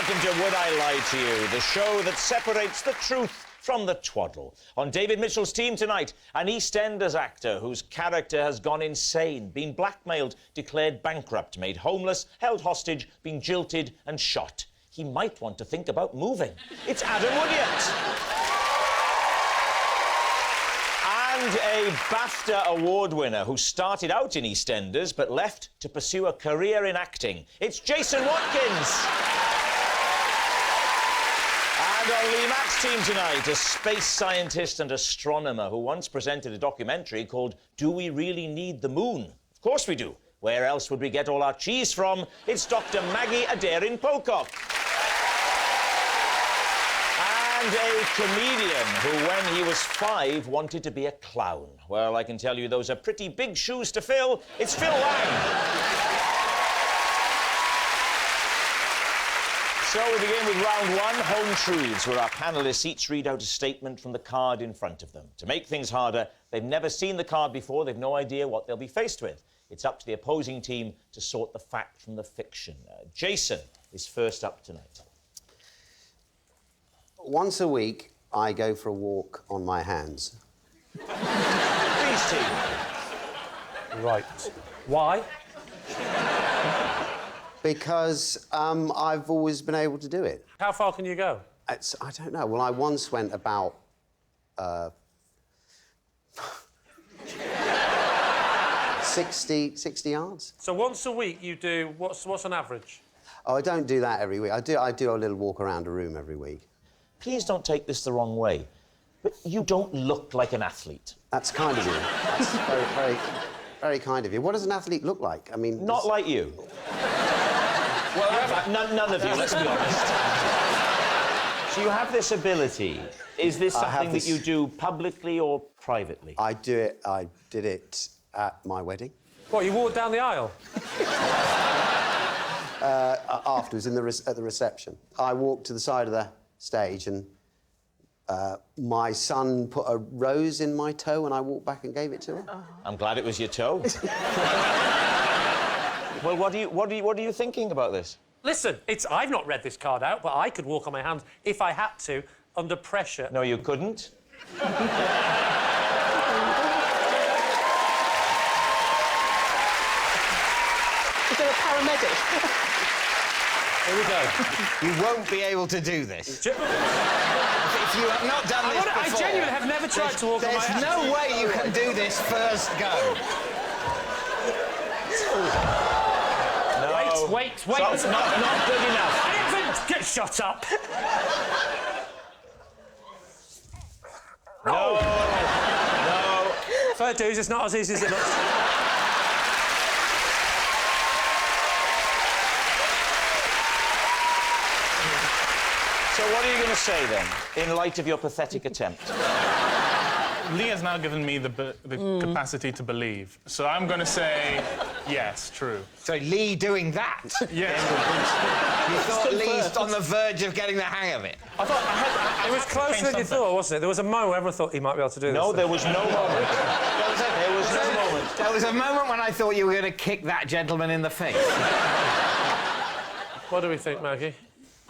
welcome to Would I Lie to You, the show that separates the truth from the twaddle. On David Mitchell's team tonight, an EastEnders actor whose character has gone insane, been blackmailed, declared bankrupt, made homeless, held hostage, been jilted and shot. He might want to think about moving. It's Adam Woodyatt. And a BAFTA award winner who started out in EastEnders but left to pursue a career in acting. It's Jason Watkins. And on Lee Mack's team tonight, a space scientist and astronomer who once presented a documentary called Do We Really Need the Moon? Of course we do. Where else would we get all our cheese from? It's Dr. Maggie Aderin-Pocock. And a comedian who, when he was 5, wanted to be a clown. Well, I can tell you those are pretty big shoes to fill. It's Phil Wang. So we begin with round one, Home Truths, where our panellists each read out a statement from the card in front of them. To make things harder, they've never seen the card before, they've no idea what they'll be faced with. It's up to the opposing team to sort the fact from the fiction. Jason is first up tonight. Once a week, I go for a walk on my hands. Please, team. Right. Why? Because I've always been able to do it. How far can you go? I don't know. Well, I once went about... 60 yards. So once a week you do... What's an average? Oh, I don't do that every week. I do a little walk around a room every week. Please don't take this the wrong way, but you don't look like an athlete. That's kind of you. That's very, very, very kind of you. What does an athlete look like? I mean... Not like you. Well, in fact, none of you, let's be honest. So you have this ability. Is this something that you do publicly or privately? I do it. I did it at my wedding. What, you walk down the aisle? Afterwards, at the reception. I walked to the side of the stage and my son put a rose in my toe and I walked back and gave it to him. I'm glad it was your toe. Well, what are you thinking about this? Listen, I've not read this card out, but I could walk on my hands if I had to, under pressure. No, you couldn't. Is there a paramedic? Here we go. You won't be able to do this. If you have not done this before... I genuinely have never tried to walk on my hands. There's no way you can do this first go. No. Wait. So, not good enough. I haven't... Shut up. No. Fair dues, it's not as easy as it looks. So what are you going to say, then, in light of your pathetic attempt? Lee has now given me the capacity to believe. So I'm going to say, yes, true. So Lee doing that? Yes. You thought Lee's on the verge of getting the hang of it? I thought It was closer than you thought, wasn't it? There was a moment where everyone thought he might be able to do this. No, there was no moment. There was no moment. There was a moment when I thought you were going to kick that gentleman in the face. What do we think, Maggie?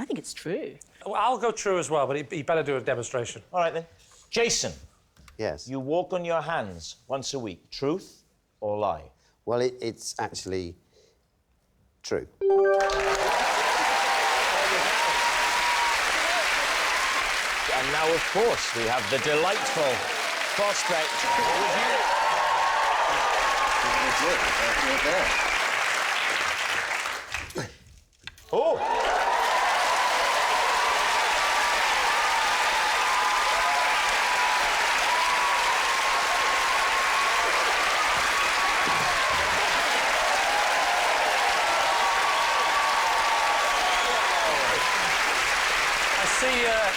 I think it's true. Well, I'll go true as well, but he better do a demonstration. All right, then. Jason. Yes. You walk on your hands once a week. Truth or lie? Well, it's actually true. And now, of course, we have the delightful prospect. Oh!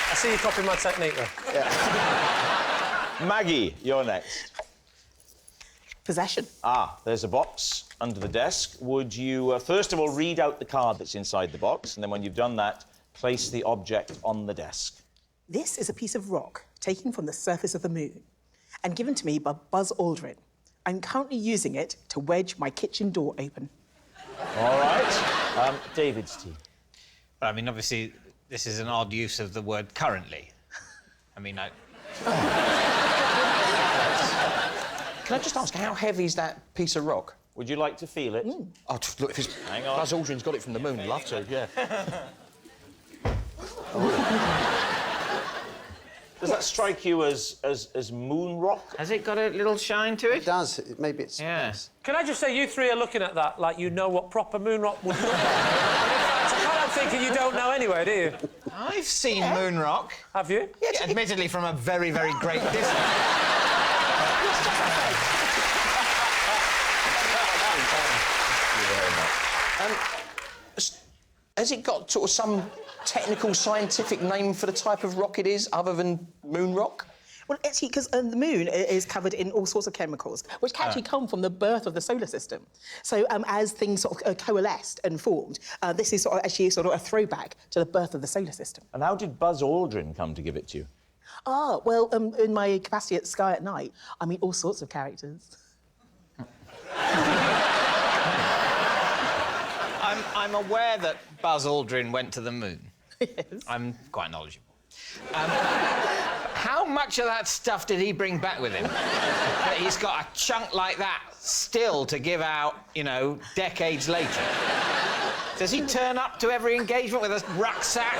I see you copying my technique there. Yeah. Maggie, you're next. Possession. Ah, there's a box under the desk. Would you, first of all, read out the card that's inside the box, and then when you've done that, place the object on the desk. This is a piece of rock taken from the surface of the moon and given to me by Buzz Aldrin. I'm currently using it to wedge my kitchen door open. All right. David's team. I mean, obviously, this is an odd use of the word currently. I mean, Can I just ask, how heavy is that piece of rock? Would you like to feel it? Oh, look, if it's... Hang on. Buzz Aldrin's got it from the moon. Love to, yeah. Does that strike you as moon rock? has it got a little shine to it? It does. Maybe it's... Yeah. Can I just say, you three are looking at that like you know what proper moon rock would look like. In fact, I'm thinking you don't know anyway, do you? I've seen moon rock. Have you? Yeah, admittedly from a very, very great distance. Has it got sort of some technical, scientific name for the type of rock it is, other than moon rock? Well, actually, because the moon is covered in all sorts of chemicals, which actually come from the birth of the solar system. So as things sort of coalesced and formed, this is actually sort of a throwback to the birth of the solar system. And how did Buzz Aldrin come to give it to you? Ah, well, in my capacity at Sky at Night, I meet all sorts of characters. I'm aware that Buzz Aldrin went to the moon. Yes. I'm quite knowledgeable. How much of that stuff did he bring back with him? That he's got a chunk like that still to give out, you know, decades later? Does he turn up to every engagement with a rucksack?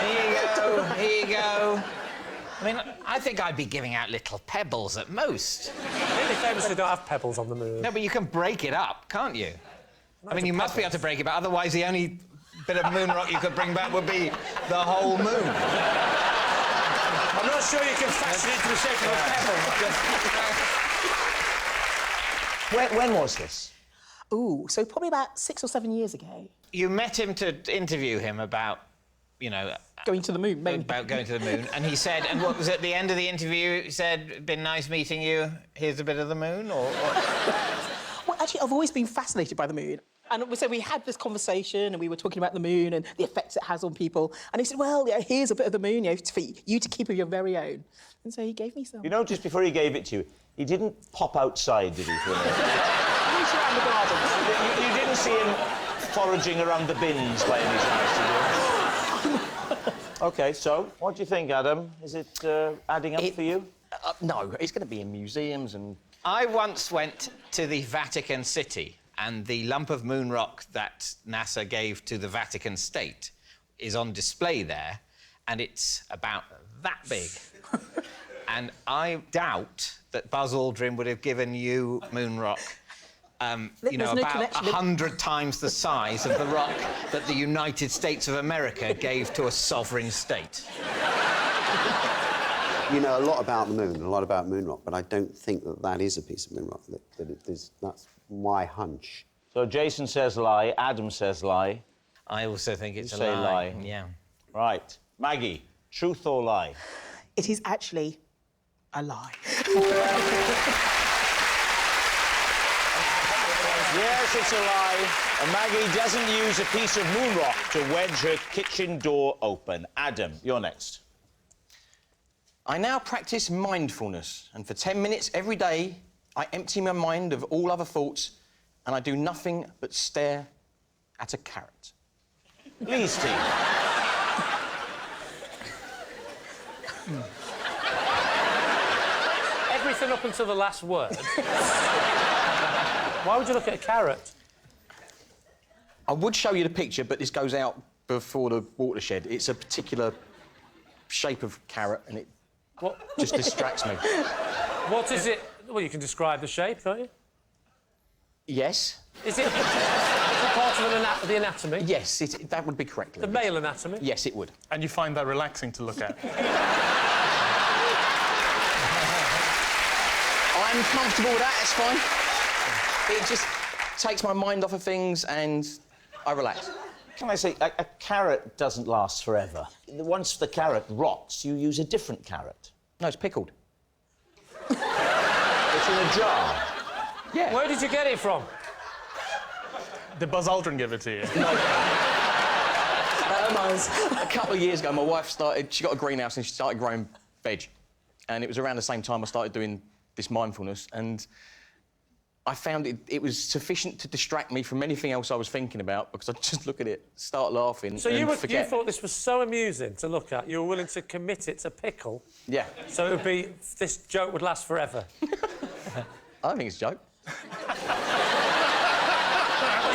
Here you go, here you go. I mean, I think I'd be giving out little pebbles at most. Really famously don't have pebbles on the moon. No, but you can break it up, can't you? I mean, you must be able to break it, but otherwise the only bit of moon rock you could bring back would be the whole moon. I'm not sure you can fashion it into the shape of a pebble. When was this? Ooh, so probably about 6 or 7 years ago. You met him to interview him about, you know... Going to the moon, maybe. About going to the moon, and he said... And what was at the end of the interview? He said, been nice meeting you, here's a bit of the moon, or... Well, actually, I've always been fascinated by the moon. And so we had this conversation and we were talking about the moon and the effects it has on people. And he said, well, yeah, here's a bit of the moon, you know, for you to keep of your very own. And so he gave me some. You know, just before he gave it to you, he didn't pop outside, did he, for a minute? Around the garden. You didn't see him foraging around the bins by any chance, did you? OK, so what do you think, Adam? Is it adding up for you? No, it's going to be in museums and... I once went to the Vatican City, and the lump of moon rock that NASA gave to the Vatican State is on display there, and it's about that big. And I doubt that Buzz Aldrin would have given you moon rock, you know, no about connection. 100 times the size of the rock that the United States of America gave to a sovereign state. You know a lot about the moon and a lot about moon rock, but I don't think that that is a piece of moon rock. That it is, that's my hunch. So Jason says lie, Adam says lie. I also think it's You a say lie. lie. Yeah. Right. Maggie, truth or lie? It is actually a lie. Yes, it's a lie. And Maggie doesn't use a piece of moon rock to wedge her kitchen door open. Adam, you're next. I now practice mindfulness, and for 10 minutes every day, I empty my mind of all other thoughts, and I do nothing but stare at a carrot. Lee's team. Everything up until the last word. Why would you look at a carrot? I would show you the picture, but this goes out before the watershed. It's a particular shape of carrot, and it just distracts me. What is it? Well, you can describe the shape, can't you? Yes. Is it part of the anatomy? Yes, that would be correct. The male anatomy? Yes, it would. And you find that relaxing to look at? I'm comfortable with that, it's fine. It just takes my mind off of things and I relax. Can I say, a carrot doesn't last forever. Once the carrot rots, you use a different carrot. No, it's pickled. It's in a jar. Yeah. Where did you get it from? Did Buzz Aldrin give it to you? A couple of years ago, my wife she got a greenhouse and she started growing veg. And it was around the same time I started doing this mindfulness, and I found it was sufficient to distract me from anything else I was thinking about because I'd just look at it, start laughing, So and you forget. thought this was so amusing to look at, you were willing to commit it to pickle? Yeah. So it would be... this joke would last forever? I don't think it's a joke. You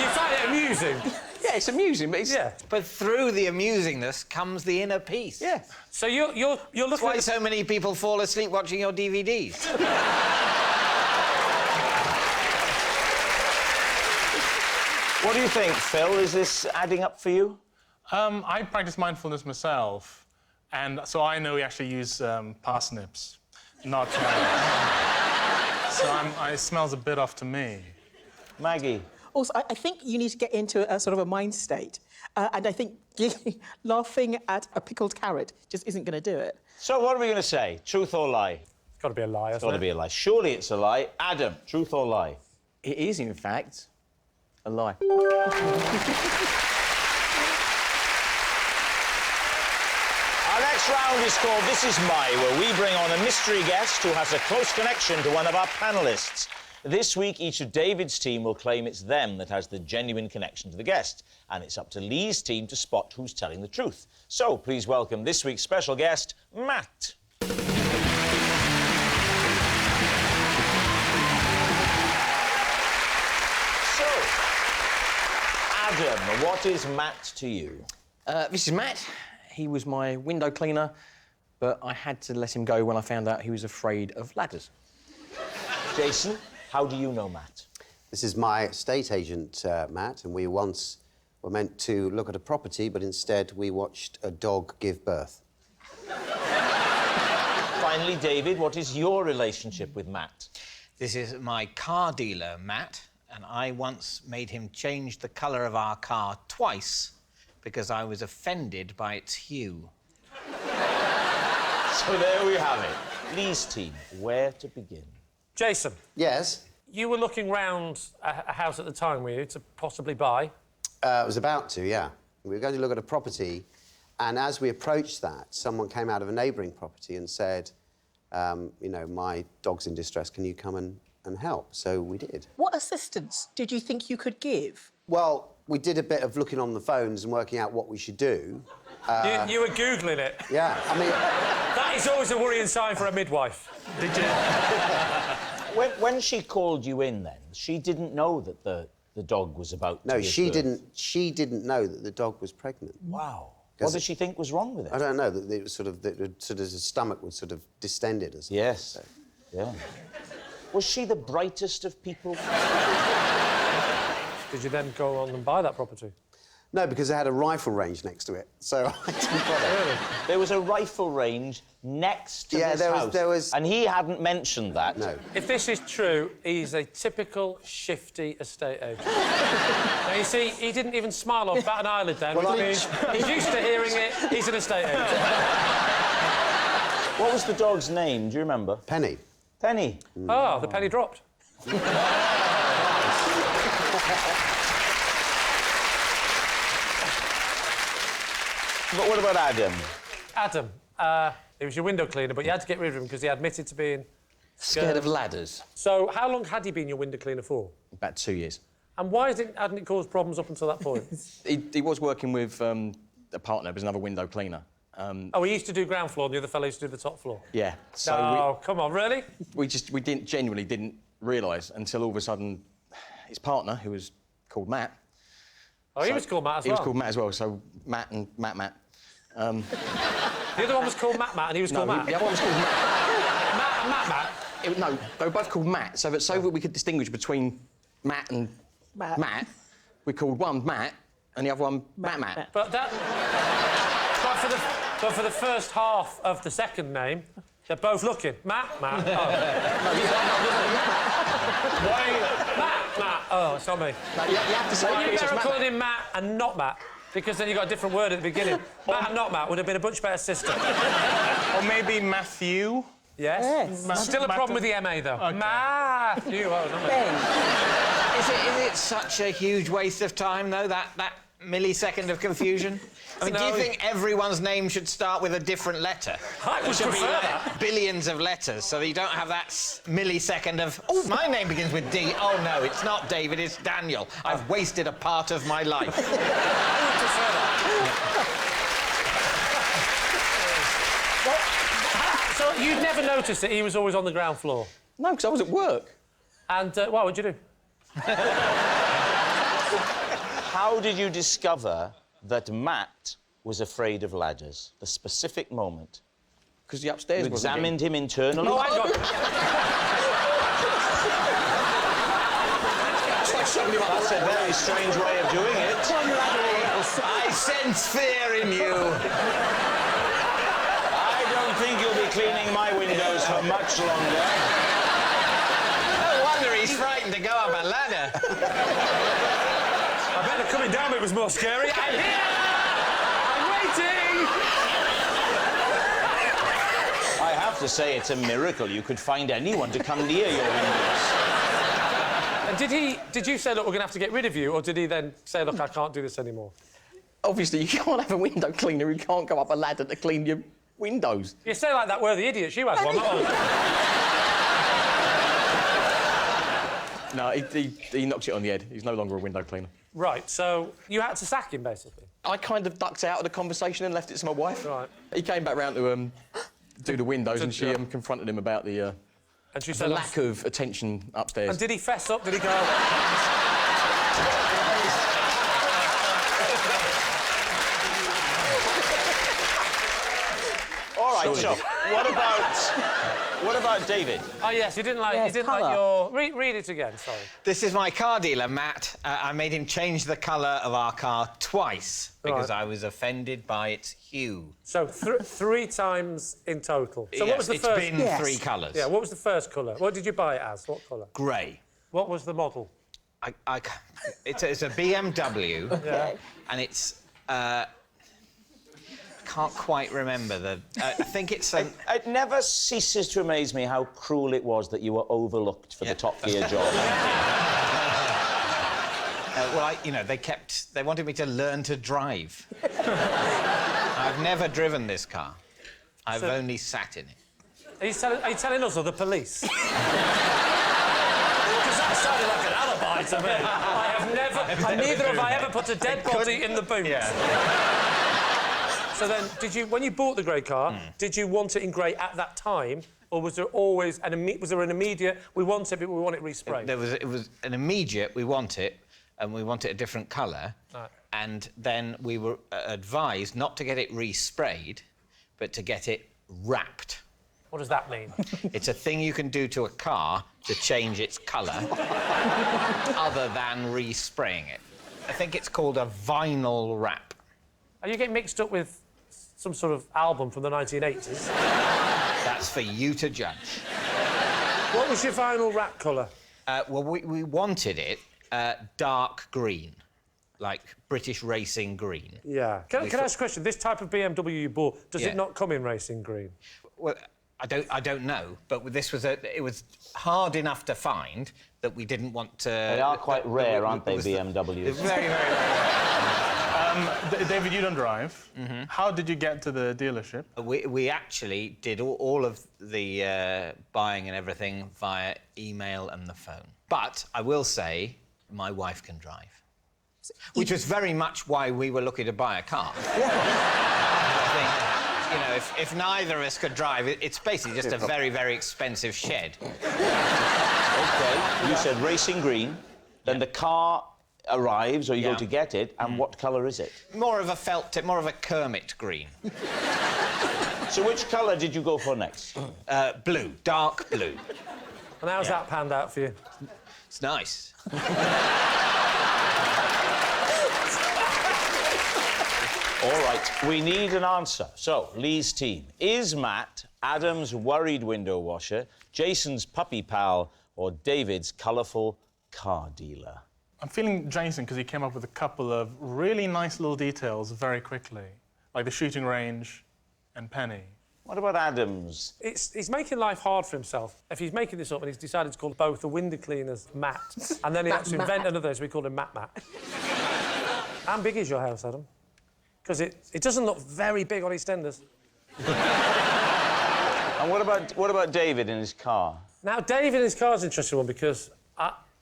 find it amusing? Yeah, it's amusing, but it's... Yeah. But through the amusingness comes the inner peace. Yeah. So you're looking That's why at... so many people fall asleep watching your DVDs. What do you think, Phil? Is this adding up for you? I practice mindfulness myself, and so I know we actually use parsnips, not carrots. So it smells a bit off to me. Maggie? Also, I think you need to get into a sort of a mind state. And I think laughing at a pickled carrot just isn't going to do it. So what are we going to say? Truth or lie? It's got to be a lie, It's hasn't got to be a lie. Surely it's a lie. Adam, truth or lie? It is, in fact, a lie. Our next round is called This Is My, where we bring on a mystery guest who has a close connection to one of our panellists. This week, each of David's team will claim it's them that has the genuine connection to the guest, and it's up to Lee's team to spot who's telling the truth. So, please welcome this week's special guest, Matt. So, Adam, what is Matt to you? This is Matt. He was my window cleaner, but I had to let him go when I found out he was afraid of ladders. Jason, how do you know Matt? This is my estate agent, Matt, and we once were meant to look at a property, but instead we watched a dog give birth. Finally, David, what is your relationship with Matt? This is my car dealer, Matt, and I once made him change the colour of our car twice because I was offended by its hue. So there we have it. Lee's team, where to begin? Jason, Yes? you were looking round a house at the time, were you, to possibly buy? I was about to, yeah. We were going to look at a property, and as we approached that, someone came out of a neighbouring property and said, you know, my dog's in distress, can you come and help? So we did. What assistance did you think you could give? Well, we did a bit of looking on the phones and working out what we should do. You were Googling it. Yeah, I mean... That is always a worrying sign for a midwife. Did you? When she called you in, then, she didn't know that the dog was about to No, give she birth. She didn't know that the dog was pregnant. Wow. What did she think was wrong with it? I don't know, that it was sort of, his stomach was sort of distended or something. Yes. So. Yeah. Was she the brightest of people? Did you then go on and buy that property? No, because it had a rifle range next to it, so I didn't bother. Really? There was a rifle range next to this there house. was... And he hadn't mentioned that. No. If this is true, he's a typical shifty estate agent. Now, you see, he didn't even smile or bat an eyelid then, Well, which means he's used to hearing it. He's an estate agent. What was the dog's name? Do you remember? Penny. Penny. Oh, the penny dropped. But what about Adam? Adam, he was your window cleaner, but you had to get rid of him because he admitted to being... Scared of ladders. So, how long had he been your window cleaner for? About 2 years. And why hadn't it caused problems up until that point? He was working with a partner, was another window cleaner. Oh, he used to do ground floor and the other fellow used to do the top floor? Yeah. So Oh, come on, really? we genuinely didn't realise until all of a sudden his partner, who was called Matt... Oh, he was called Matt as He well? was called Matt as well, so Matt and Matt. The other one was called Matt and he was called Matt? The other one was called Matt. Matt. No, they were both called Matt, so that we could distinguish between Matt and Matt. we called one Matt and the other one Matt. But that... but for the first half of the second name, they're both looking. Matt. Oh. Matt. Oh, it's on me. No, you have to say Well, you it's just better Matt. call him Matt and not Matt, because then you got a different word at the beginning. Matt and not Matt would have been a much better system. Or maybe Matthew? Yes. Still a problem with the MA, though. Okay. Matthew. Oh, not me. Is it such a huge waste of time, though, that millisecond of confusion? I mean, do you think everyone's name should start with a different letter? I would There should be prefer like that. billions of letters, so that you don't have that millisecond of, oh, my name begins with D. Oh, no, it's not David, it's Daniel. I've wasted a part of my life. I would prefer that. So you'd never noticed that he was always on the ground floor? No, because I was at work. And what would you do? How did you discover that Matt was afraid of ladders? The specific moment. Because the upstairs You wasn't examined him internally? Oh, hang on. That's a very strange way of doing it. I sense fear in you. I don't think you'll be cleaning my windows for much longer. No wonder he's frightened to go up a ladder. I bet the coming down bit was more scary. I'm here! I'm waiting! I have to say, it's a miracle you could find anyone to come near your windows. And did you say, look, we're going to have to get rid of you, or did he then say, look, I can't do this anymore? Obviously, you can't have a window cleaner who can't go up a ladder to clean your windows. You say like that, we're the idiots. You had one, not us. No, he knocks it on the head. He's no longer a window cleaner. Right, so you had to sack him, basically? I kind of ducked out of the conversation and left it to my wife. Right. He came back round to do the windows and she confronted him about the And she the said, lack of attention upstairs. and did he fess up? Did he go... All right, so what about David? Oh, yes, you didn't like... Yes, you didn't colour. like your... Read it again, sorry. This is my car dealer, Matt. I made him change the colour of our car twice because I was offended by its hue. So, 3 times in total. So Yes, what was the first... It's been Yes. 3 colours. Yeah, what was the first colour? What did you buy it as? What colour? Grey. What was the model? It's a BMW, and it's... can't quite remember the... I think it's... It never ceases to amaze me how cruel it was that you were overlooked for the Top Gear job. well, they wanted me to learn to drive. I've never driven this car. I've only sat in it. Are you telling us or the police? Because that sounded like an alibi to me. Neither have I ever put a dead body in the boot. Yeah. So then, when you bought the grey car, did you want it in grey at that time, or was there always an immediate, we want it, but we want it resprayed? It was an immediate, we want it, and we want it a different colour. Right. And then we were advised not to get it resprayed, but to get it wrapped. What does that mean? It's a thing you can do to a car to change its colour, other than respraying it. I think it's called a vinyl wrap. Are you getting mixed up with some sort of album from the 1980s? That's for you to judge. What was your vinyl wrap colour? Well, we wanted it dark green, like British racing green. Yeah. Can I ask a question? This type of BMW you bought, does it not come in racing green? Well, I don't know, but this was it was hard enough to find that we didn't want to... They are quite rare, aren't they, BMWs? It's very, very rare. David, you don't drive. How did you get to the dealership? We actually did all of the buying and everything via email and the phone. But I will say, my wife can drive. Which was very much why we were looking to buy a car. I think, if neither of us could drive, it's basically just a very, very expensive shed. OK, you said racing green, then the car arrives, or you go to get it, and what colour is it? More of a felt tip, more of a Kermit green. So which colour did you go for next? Blue, dark blue. And how's that panned out for you? It's nice. All right, we need an answer. So, Lee's team. Is Matt Adam's worried window washer, Jason's puppy pal, or David's colourful car dealer? I'm feeling Jason because he came up with a couple of really nice little details very quickly, like the shooting range and Penny. What about Adam's? He's making life hard for himself. If he's making this up and he's decided to call both the window cleaners Matt, and then he had to invent another, so we called him Matt. How big is your house, Adam? Because it doesn't look very big on EastEnders. And what about David in his car? Now, David in his car is an interesting one because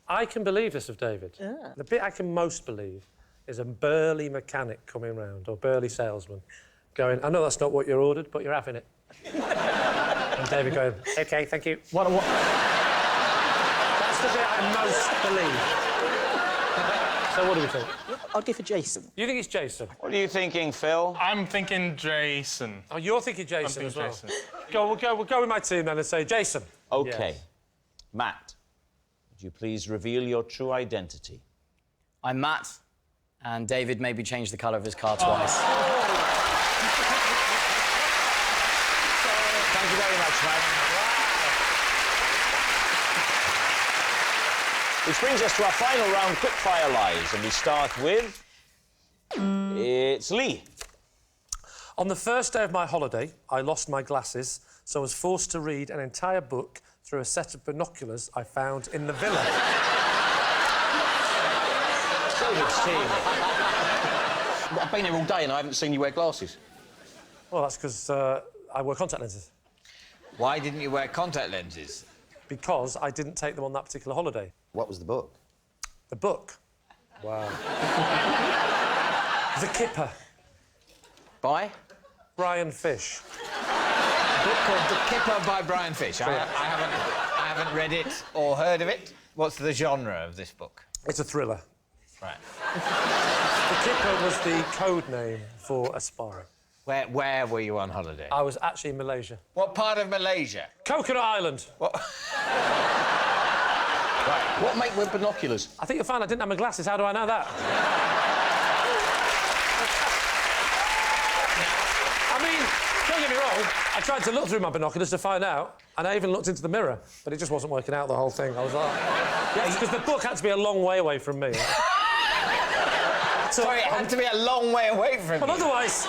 I can believe this of David. Yeah. The bit I can most believe is a burly mechanic coming round, or burly salesman, going, I know that's not what you ordered, but you're having it. And David going, OK, thank you. What? That's the bit I most believe. So what do we think? I'd go for Jason. You think it's Jason? What are you thinking, Phil? I'm thinking Jason. Oh, you're thinking Jason I'm as well. thinking We'll go with my team then and say Jason. OK. Yes. Matt, would you please reveal your true identity? I'm Matt, and David made me change the colour of his car twice. Thank you very much, Matt. Which brings us to our final round, quickfire lies, and we start with... It's Lee. On the first day of my holiday, I lost my glasses, so I was forced to read an entire book through a set of binoculars I found in the villa. David's team. I've been here all day and I haven't seen you wear glasses. Well, that's because I wear contact lenses. Why didn't you wear contact lenses? Because I didn't take them on that particular holiday. What was the book? The book. Wow. The Kipper. Bye. Brian Fish. A book called The Kipper by Brian Fish. I haven't read it or heard of it. What's the genre of this book? It's a thriller. Right. The Kipper was the code name for a spy. Where were you on holiday? I was actually in Malaysia. What part of Malaysia? Coconut Island. What? What make with binoculars? I think you'll find I didn't have my glasses. How do I know that? I mean, don't get me wrong. I tried to look through my binoculars to find out, and I even looked into the mirror, but it just wasn't working out, the whole thing. I was like... Yes, because the book had to be a long way away from me. Sorry, it had to be a long way away from But you. otherwise,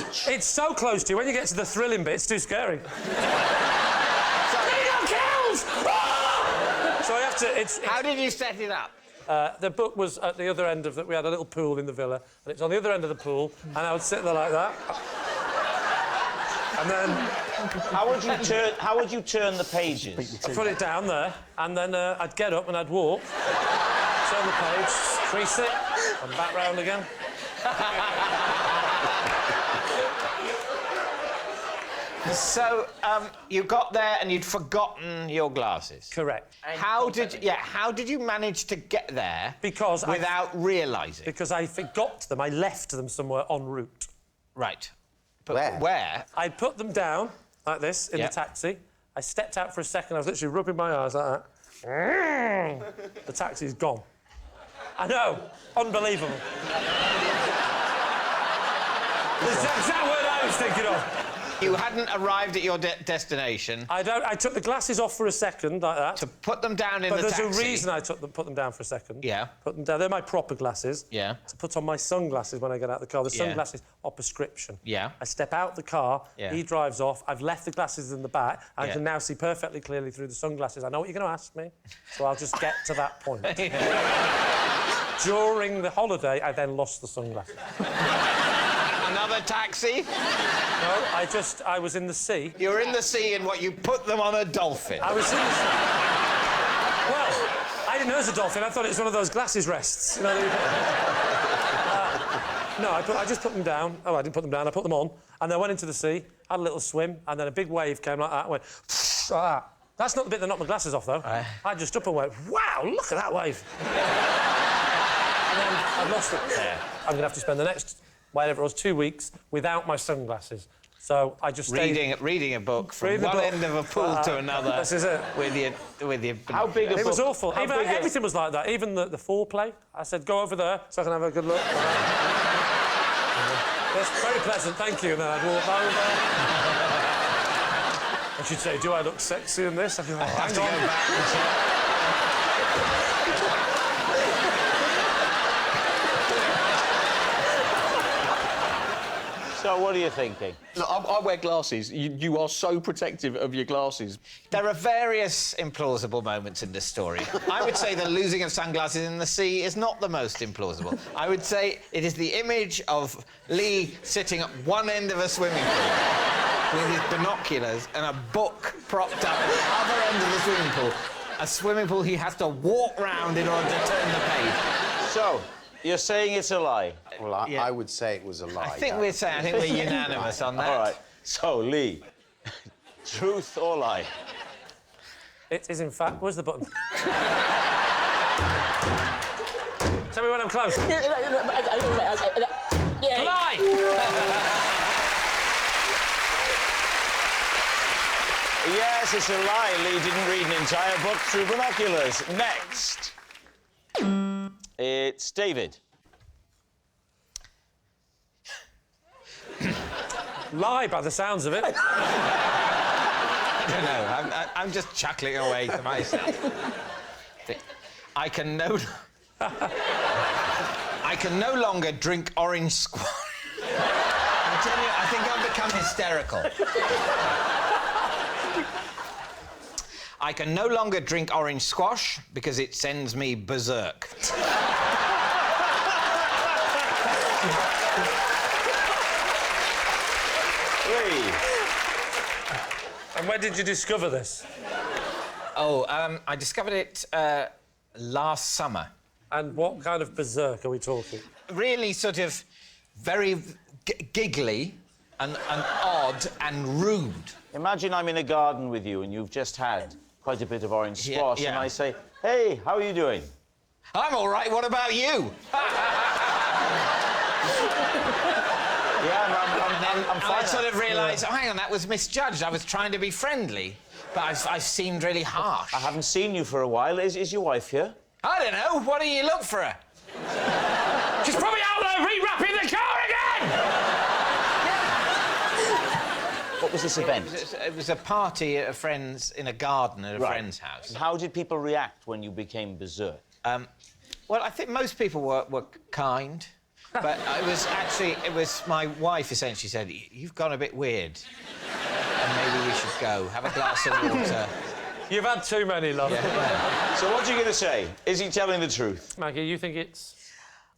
beach. it's so close to you. When you get to the thrilling bit, it's too scary. So I have to... How did you set it up? The book was at the other end of we had a little pool in the villa, and it's on the other end of the pool, and I would sit there like that. And then... How would you turn the pages? I'd put it down there, and then I'd get up and I'd walk, turn the page, crease it, and back round again. So, you got there and you'd forgotten your glasses. Correct. How did you manage to get there without realising? Because I forgot them. I left them somewhere en route. Right. But Where? where? I put them down like this in the taxi. I stepped out for a second. I was literally rubbing my eyes like that. The taxi's gone. I know. Unbelievable. The exact word I was thinking of. You hadn't arrived at your destination. I took the glasses off for a second, like that. To put them down in the taxi. But there's a reason I put them down for a second. Yeah. Put them down. They're my proper glasses. Yeah. To put on my sunglasses when I get out of the car. The sunglasses are prescription. Yeah. I step out the car, Yeah. he drives off, I've left the glasses in the back, I Yeah. can now see perfectly clearly through the sunglasses. I know what you're going to ask me, so I'll just get to that point. During the holiday, I then lost the sunglasses. Another taxi? No, I was in the sea. You were in the sea and what, you put them on a dolphin? I was in the sea. Well, I didn't know it was a dolphin. I thought it was one of those glasses rests. You know, no, I just put them down. Oh, I didn't put them down. I put them on. And then I went into the sea, had a little swim, and then a big wave came like that and went... like that. That's not the bit that knocked my glasses off, though. I just up and went, wow, look at that wave. And then I've lost it. Yeah. I'm going to have to spend the next... whatever it was, 2 weeks without my sunglasses. So I just stayed... Reading a book from one end of a pool to another. This is it. With your... How big a book? It was awful. Everything was like that. Even the foreplay. I said, go over there so I can have a good look. That's very pleasant, thank you. And then I'd walk over. And she'd say, do I look sexy in this? I'd go, hang on. So, what are you thinking? Look, I wear glasses. You are so protective of your glasses. There are various implausible moments in this story. I would say the losing of sunglasses in the sea is not the most implausible. I would say it is the image of Lee sitting at one end of a swimming pool with his binoculars and a book propped up at the other end of the swimming pool. A swimming pool he has to walk round in order to turn the page. So, you're saying it's a lie? Well, I would say it was a lie. I think we're unanimous on that. All right. So, Lee, truth or lie? It is, in fact... Where's the button? Tell me when I'm close. Lie! Yes, it's a lie. Lee didn't read an entire book through binoculars. Next. It's David. Lie, by the sounds of it. I don't know. I'm just chuckling away to myself. I can no longer drink orange squash. I tell you, I think I've become hysterical. I can no longer drink orange squash because it sends me berserk. And when did you discover this? Oh, I discovered it last summer. And what kind of berserk are we talking? Really sort of very giggly and odd and rude. Imagine I'm in a garden with you and you've just had quite a bit of orange squash, yeah. and I say, hey, how are you doing? I'm all right, what about you? Yeah, I'm fine. I sort of realised, oh, hang on, that was misjudged. I was trying to be friendly, but I seemed really harsh. I haven't seen you for a while. Is your wife here? I don't know. Why don't you look for her? She's probably out there rewrapping the car again! What was this event? It was a party at a friend's, in a garden at a friend's house. How did people react when you became berserk? Well, I think most people were kind. But it was my wife essentially said, you've gone a bit weird. And maybe we should go. Have a glass of water. You've had too many, love. Yeah. So what are you going to say? Is he telling the truth? Maggie, you think it's...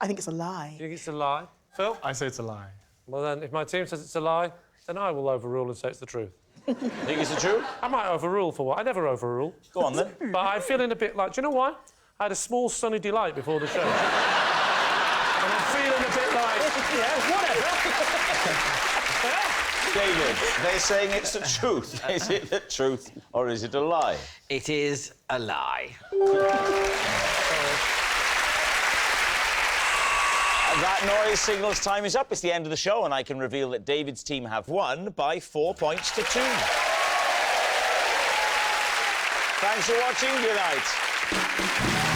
I think it's a lie. You think it's a lie? Phil? I say it's a lie. Well, then, if my team says it's a lie, then I will overrule and say it's the truth. Think it's the truth? I might overrule for what? I never overrule. Go on, then. But I'm feeling a bit like... Do you know why? I had a small sunny delight before the show. And I'm feeling a bit like... Yeah, whatever. David, they're saying it's the truth. Is it the truth or is it a lie? It is a lie. That noise signals time is up. It's the end of the show, and I can reveal that David's team have won by 4 points to 2. Thanks for watching. Good night.